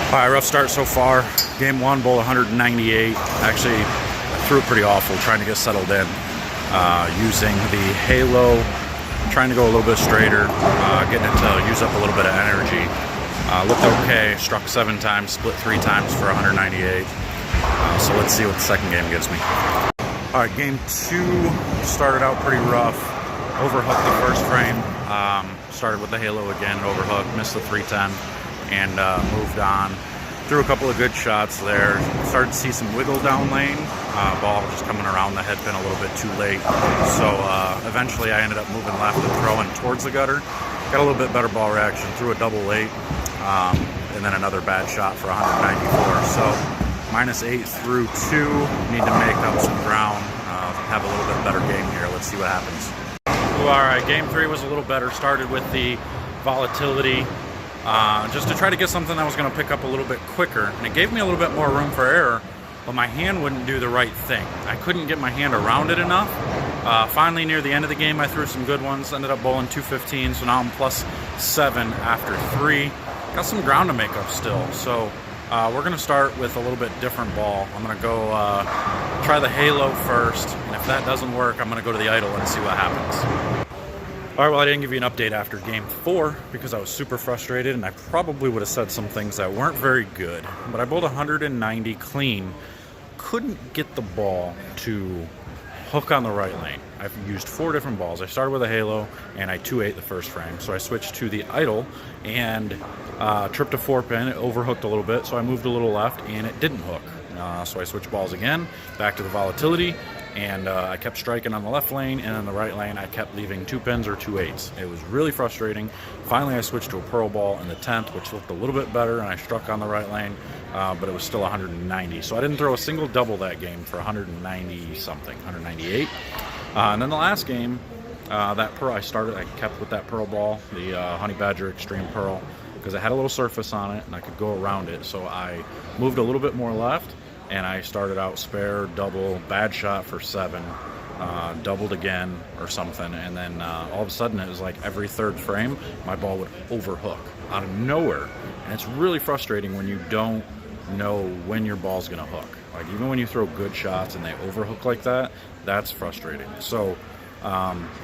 All right, rough start so far. Game one, bowl 198. Actually, I threw it pretty awful trying to get settled in. Using the halo, trying to go a little bit straighter, getting it to use up a little bit of energy. Looked okay, struck 7 times, split 3 times for 198. So let's see what the second game gives me. All right, game 2 started out pretty rough. Overhooked the first frame. Started with the halo again, overhooked, missed the 310, and moved on. Threw a couple of good shots there. Started to see some wiggle down lane. Ball just coming around the head pin a little bit too late. So eventually I ended up moving left and throwing towards the gutter. Got a little bit better ball reaction. Threw a double late, and then another bad shot for 194. So -8 through 2. Need to make up some ground. Have a little bit better game here. Let's see what happens. All right, game 3 was a little better. Started with the volatility. Just to try to get something that was going to pick up a little bit quicker, and it gave me a little bit more room for error, but my hand wouldn't do the right thing. I couldn't get my hand around it enough. Finally, near the end of the game, I threw some good ones, ended up bowling 215, so now I'm +7 after 3. Got some ground to make up still, so we're going to start with a little bit different ball. I'm going to go try the halo first, and if that doesn't work, I'm going to go to the idle and see what happens. All right, well, I didn't give you an update after game 4 because I was super frustrated, and I probably would have said some things that weren't very good. But I bowled 190 clean. Couldn't get the ball to hook on the right lane. I've used 4 different balls. I started with a halo, and I 2-8 the first frame. So I switched to the idle and tripped a 4-pin. It overhooked a little bit, so I moved a little left, and it didn't hook. So I switched balls again, back to the volatility, and I kept striking on the left lane, and on the right lane I kept leaving 2 pins or 2-8s. It was really frustrating. Finally I switched to a pearl ball in the 10th, which looked a little bit better, and I struck on the right lane, but it was still 190. So I didn't throw a single double that game for 190 something, 198. And then the last game, that pearl, I kept with that pearl ball, the Honey Badger Extreme Pearl, because it had a little surface on it and I could go around it. So I moved a little bit more left, and I started out spare, double, bad shot for 7, doubled again or something, and then all of a sudden it was like every 3rd frame my ball would overhook out of nowhere. And it's really frustrating when you don't know when your ball's gonna hook. Like, even when you throw good shots and they overhook like that, that's frustrating. So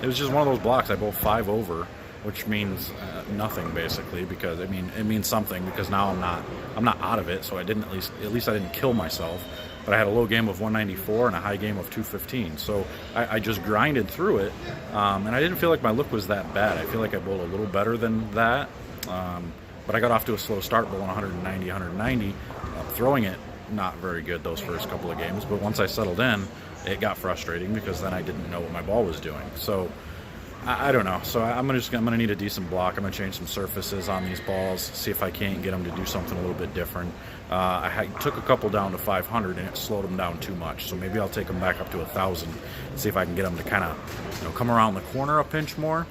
it was just one of those blocks. I bowled 5 over, which means nothing basically, because it means something, because now I'm not out of it. So I didn't at least I didn't kill myself, but I had a low game of 194 and a high game of 215. So I just grinded through it, and I didn't feel like my look was that bad. I feel like I bowled a little better than that, but I got off to a slow start, bowling 190, throwing it not very good those first couple of games. But once I settled in, it got frustrating because then I didn't know what my ball was doing. So I don't know. So I'm gonna need a decent block. I'm gonna change some surfaces on these balls, see if I can't get them to do something a little bit different. I took a couple down to 500 and it slowed them down too much. So maybe I'll take them back up to 1,000 and see if I can get them to kind of come around the corner a pinch more.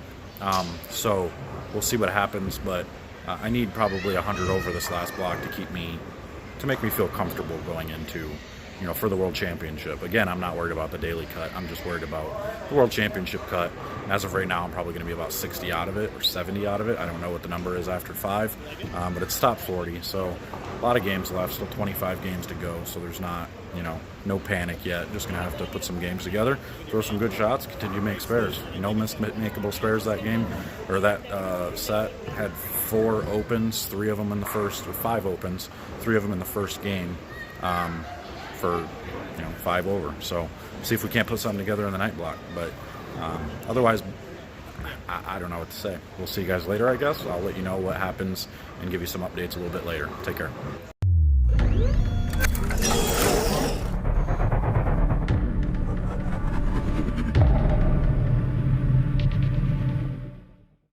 So we'll see what happens. But I need probably 100 over this last block to make me feel comfortable going into, for the World Championship. Again, I'm not worried about the daily cut. I'm just worried about the World Championship cut. And as of right now, I'm probably going to be about 60 out of it or 70 out of it. I don't know what the number is after 5, but it's top 40. So a lot of games left, still 25 games to go. So there's not, no panic yet. Just going to have to put some games together, throw some good shots, continue to make spares. No missed makeable spares that game, or that set. Had 4 opens, 3 of them in the first, or 5 opens, 3 of them in the first game. For 5 over. So see if we can't put something together in the night block. But otherwise, I don't know what to say. We'll see you guys later, I guess. I'll let you know what happens and give you some updates a little bit later. Take care.